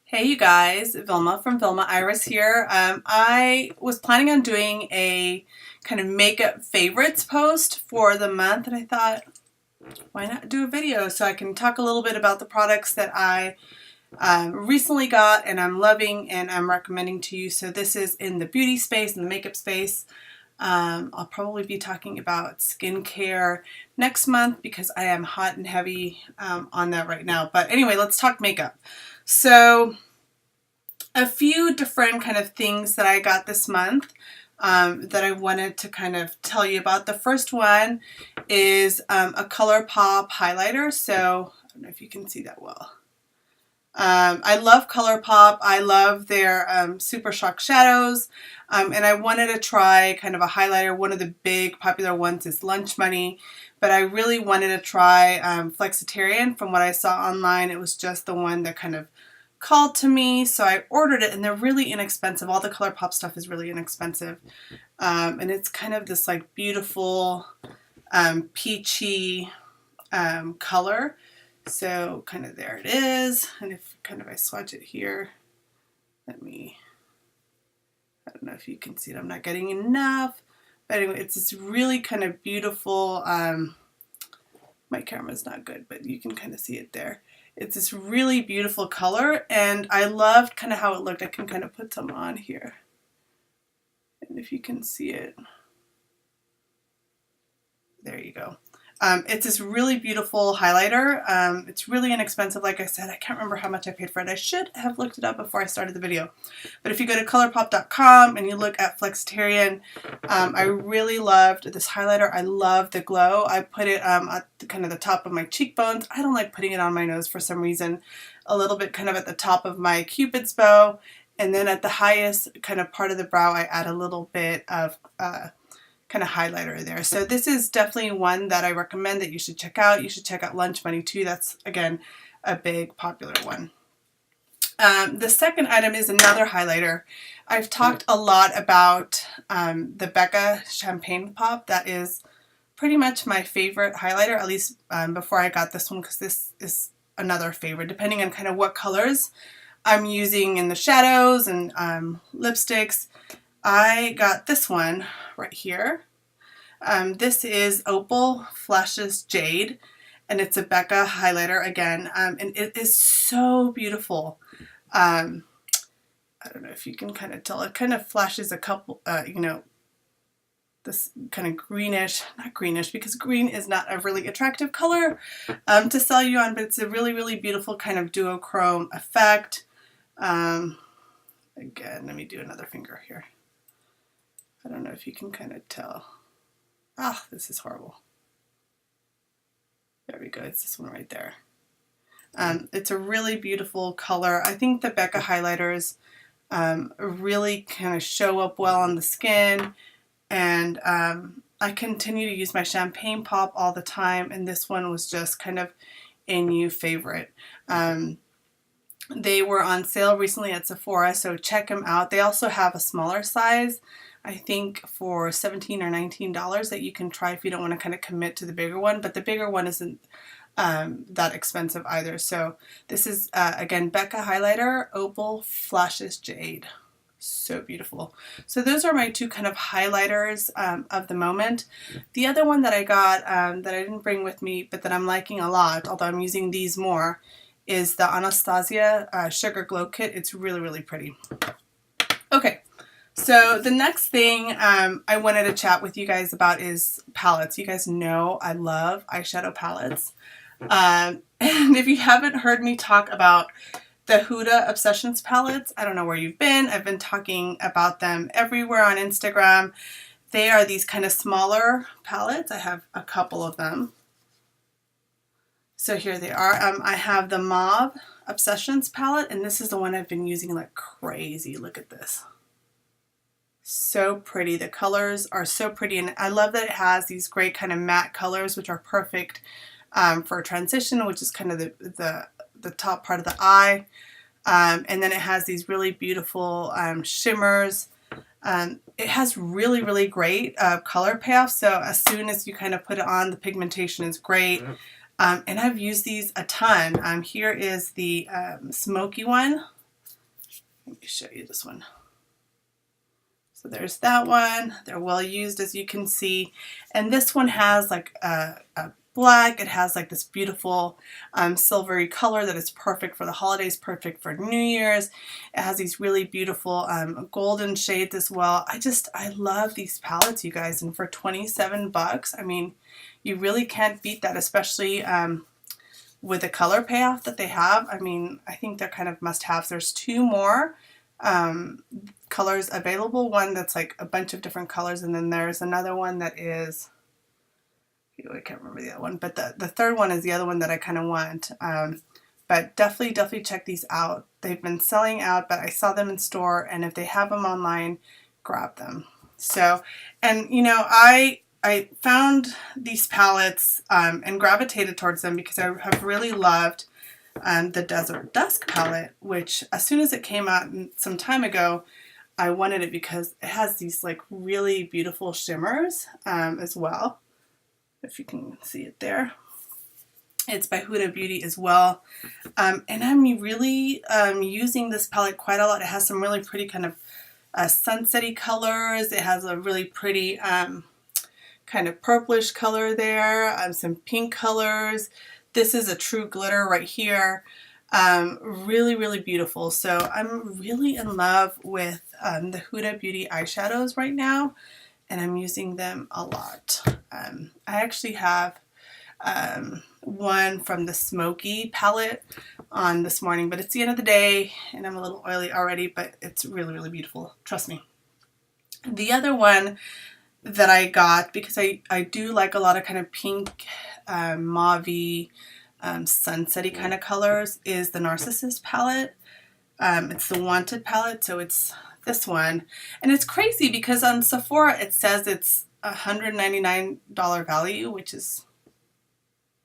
Hey you guys, Vilma from Vilma Iris here. I was planning on doing a kind of makeup favorites post for the month, and I thought, why not do a video so I can talk a little bit about the products that I recently got and I'm loving and I'm recommending to you. So this is in the beauty space and the makeup space. I'll probably be talking about skincare next month because I am hot and heavy on that right now. But anyway, let's talk makeup. So a few different kind of things that I got this month that I wanted to kind of tell you about. The first one is a ColourPop highlighter. So I don't know if you can see that well. I love ColourPop. I love their Super Shock Shadows. And I wanted to try kind of a highlighter. One of the big popular ones is Lunch Money. But I really wanted to try Flexitarian. From what I saw online, it was just the one that kind of called to me. So I ordered it, and they're really inexpensive. All the ColourPop stuff is really inexpensive. And it's kind of this like beautiful peachy color. So kind of there it is, and if kind of I swatch it here, I don't know if you can see it, I'm not getting enough, but anyway, it's this really kind of beautiful, my camera's not good, but you can kind of see it there. It's this really beautiful color, and I loved kind of how it looked. I can kind of put some on here, and if you can see it, there you go. It's this really beautiful highlighter. It's really inexpensive. Like I said, I can't remember how much I paid for it. I should have looked it up before I started the video. But if you go to colourpop.com and you look at Flexitarian, I really loved this highlighter. I love the glow. I put it at kind of the top of my cheekbones. I don't like putting it on my nose for some reason. A little bit kind of at the top of my Cupid's bow. And then at the highest kind of part of the brow, I add a little bit of kind of highlighter there. So this is definitely one that I recommend that you should check out. You should check out Lunch Money too. That's, again, a big popular one. The second item is another highlighter. I've talked a lot about the Becca Champagne Pop. That is pretty much my favorite highlighter, at least before I got this one, because this is another favorite, depending on kind of what colors I'm using in the shadows and lipsticks. I got this one right here. This is Opal Flashes Jade, and it's a Becca highlighter again, and it is so beautiful. I don't know if you can kind of tell. It kind of flashes a couple, you know, this kind of greenish, not greenish because green is not a really attractive color to sell you on, but it's a really, really beautiful kind of duochrome effect. Again, let me do another finger here. I don't know if you can kind of tell. Ah, this is horrible. There we go. It's this one right there. It's a really beautiful color. I think the Becca highlighters really kind of show up well on the skin. And I continue to use my Champagne Pop all the time. And this one was just kind of a new favorite. They were on sale recently at Sephora, so check them out. They also have a smaller size, I think for $17 or $19 that you can try if you don't want to kind of commit to the bigger one, but the bigger one isn't that expensive either. So this is, again, Becca highlighter, Opal Flashes Jade. So beautiful. So those are my two kind of highlighters of the moment. The other one that I got that I didn't bring with me, but that I'm liking a lot, although I'm using these more, is the Anastasia Sugar Glow Kit. It's really, really pretty. Okay. So the next thing I wanted to chat with you guys about is palettes. You guys know I love eyeshadow palettes. And if you haven't heard me talk about the Huda Obsessions palettes, I don't know where you've been. I've been talking about them everywhere on Instagram. They are these kind of smaller palettes. I have a couple of them. So here they are. I have the Mauve Obsessions palette, and this is the one I've been using like crazy. Look at this. So pretty. The colors are so pretty, and I love that it has these great kind of matte colors, which are perfect for transition, which is kind of the top part of the eye. And then it has these really beautiful shimmers. It has really, really great color payoff. So as soon as you kind of put it on, the pigmentation is great. And I've used these a ton. Here is the smoky one. Let me show you this one. So there's that one. They're well used, as you can see. And this one has like a black. It has like this beautiful silvery color that is perfect for the holidays, perfect for New Year's. It has these really beautiful golden shades as well. I love these palettes, you guys. And for 27 bucks, I mean, you really can't beat that, especially with the color payoff that they have. I mean, I think they're kind of must-haves. There's two more colors available. One that's like a bunch of different colors, and then there's another one that is, I can't remember the other one, but the third one is the other one that I kind of want. But definitely check these out. They've been selling out, but I saw them in store, and if they have them online, grab them. So, and you know, I found these palettes and gravitated towards them because I have really loved the Desert Dusk palette, which as soon as it came out some time ago, I wanted it because it has these like really beautiful shimmers as well. If you can see it there. It's by Huda Beauty as well. And I'm really using this palette quite a lot. It has some really pretty kind of sunsetty colors. It has a really pretty kind of purplish color there, some pink colors. This is a true glitter right here. Really beautiful. So I'm really in love with the Huda Beauty eyeshadows right now, and I'm using them a lot. I actually have one from the Smoky palette on this morning, but it's the end of the day and I'm a little oily already, but it's really beautiful. Trust me. The other one that I got, because I do like a lot of kind of pink, mauve-y, sunsetty kind of colors, is the Narcissist palette. It's the Wanted palette, so it's this one. And it's crazy because on Sephora it says it's $199 value, which is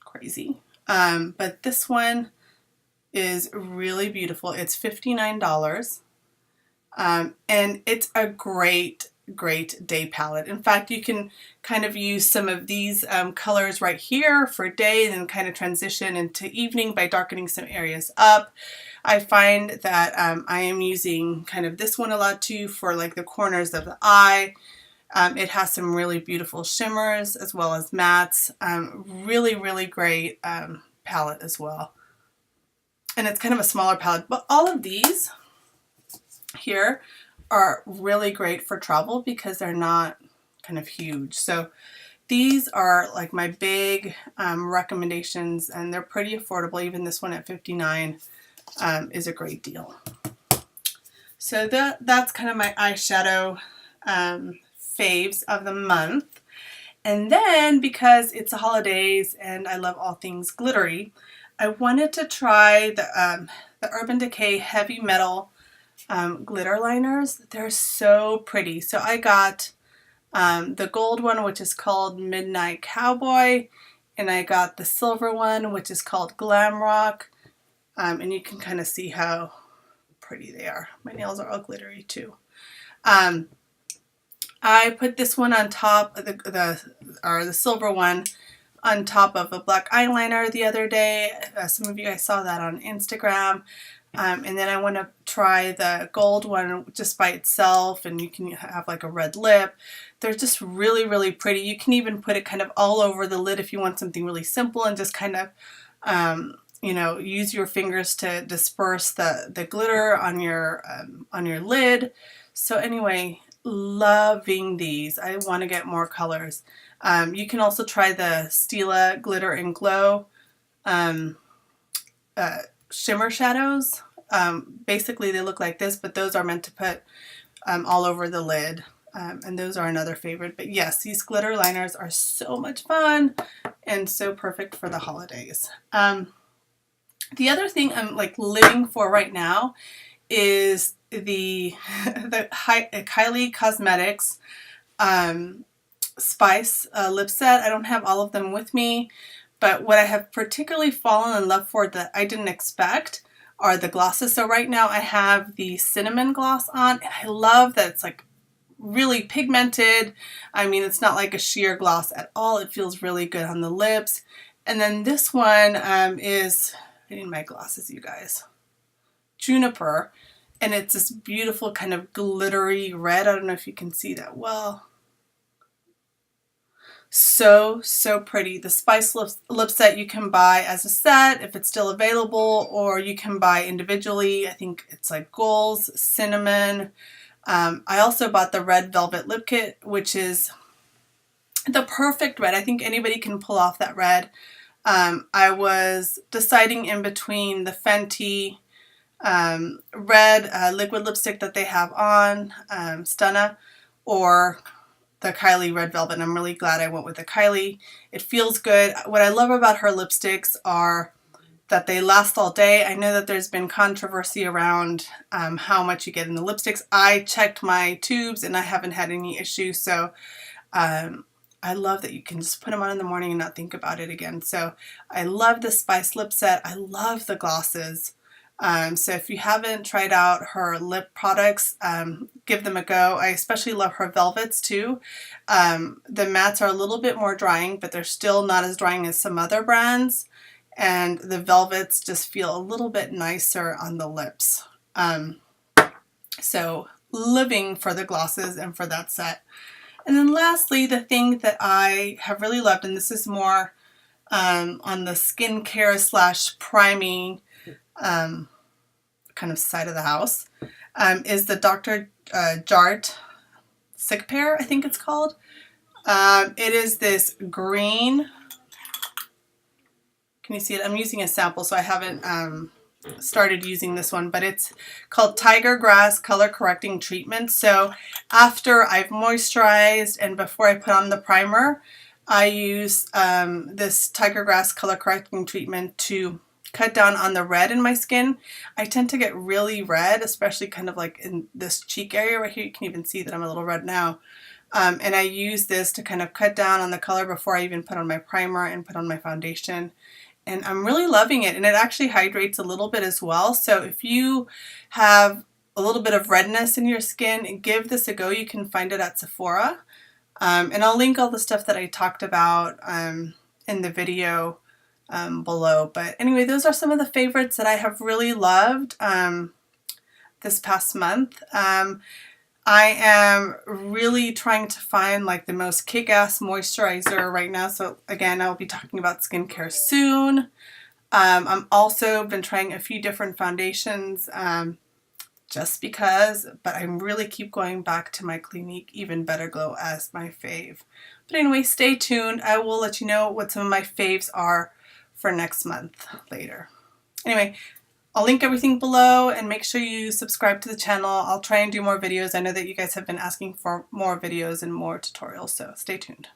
crazy. But this one is really beautiful. It's $59. And it's a great day palette. In fact, you can kind of use some of these colors right here for day and then kind of transition into evening by darkening some areas up. I find that I am using kind of this one a lot too for like the corners of the eye. It has some really beautiful shimmers as well as mattes. Really great palette as well. And it's kind of a smaller palette, but all of these here are really great for travel because they're not kind of huge. So these are like my big recommendations, and they're pretty affordable. Even this one at $59 is a great deal. So that's kind of my eyeshadow faves of the month. And then, because it's the holidays and I love all things glittery, I wanted to try the Urban Decay Heavy Metal glitter liners. They're so pretty. So I got the gold one, which is called Midnight Cowboy, and I got the silver one, which is called Glam Rock. And you can kind of see how pretty they are. My nails are all glittery too. I put this one on top of the silver one on top of a black eyeliner the other day. Some of you guys saw that on Instagram. And then I want to try the gold one just by itself, and you can have like a red lip. They're just really pretty. You can even put it kind of all over the lid if you want something really simple and just kind of, you know, use your fingers to disperse the glitter on your lid. So anyway, loving these. I want to get more colors. You can also try the Stila Glitter and Glow shimmer shadows. Basically they look like this, but those are meant to put all over the lid, and those are another favorite. But yes, these glitter liners are so much fun and so perfect for the holidays. The other thing I'm like living for right now is the Kylie Cosmetics Spice lip set. I don't have all of them with me, but what I have particularly fallen in love for that I didn't expect are the glosses. So right now I have the cinnamon gloss on, and I love that it's like really pigmented. I mean, it's not like a sheer gloss at all. It feels really good on the lips. And then this one is, I need my glasses, you guys. Juniper. And it's this beautiful kind of glittery red. I don't know if you can see that well. So, so pretty. The Spice lip set you can buy as a set if it's still available, or you can buy individually. I think it's like Goals, Cinnamon. I also bought the Red Velvet Lip Kit, which is the perfect red. I think anybody can pull off that red. I was deciding in between the Fenty red liquid lipstick that they have on, Stunna, or the Kylie Red Velvet, and I'm really glad I went with the Kylie. It feels good. What I love about her lipsticks are that they last all day. I know that there's been controversy around how much you get in the lipsticks. I checked my tubes and I haven't had any issues, so I love that you can just put them on in the morning and not think about it again. So I love the Spice lip set. I love the glosses. So if you haven't tried out her lip products, give them a go. I especially love her velvets too. The mattes are a little bit more drying, but they're still not as drying as some other brands. And the velvets just feel a little bit nicer on the lips. So living for the glosses and for that set. And then lastly, the thing that I have really loved, and this is more on the skincare / priming kind of side of the house, is the Dr. Jart Sick Pair, I think it's called. It is this green, can you see it? I'm using a sample, so I haven't started using this one, but it's called Tiger Grass Color Correcting Treatment. So after I've moisturized and before I put on the primer, I use this Tiger Grass Color Correcting Treatment to cut down on the red in my skin. I tend to get really red, especially kind of like in this cheek area right here. You can even see that I'm a little red now. And I use this to kind of cut down on the color before I even put on my primer and put on my foundation. And I'm really loving it. And it actually hydrates a little bit as well. So if you have a little bit of redness in your skin, give this a go. You can find it at Sephora. And I'll link all the stuff that I talked about in the video below. But anyway, those are some of the favorites that I have really loved this past month. I am really trying to find like the most kick-ass moisturizer right now. So again, I'll be talking about skincare soon. I'm also been trying a few different foundations just because, but I really keep going back to my Clinique Even Better Glow as my fave. But anyway, stay tuned. I will let you know what some of my faves are for next month later. Anyway, I'll link everything below and make sure you subscribe to the channel. I'll try and do more videos. I know that you guys have been asking for more videos and more tutorials, so stay tuned.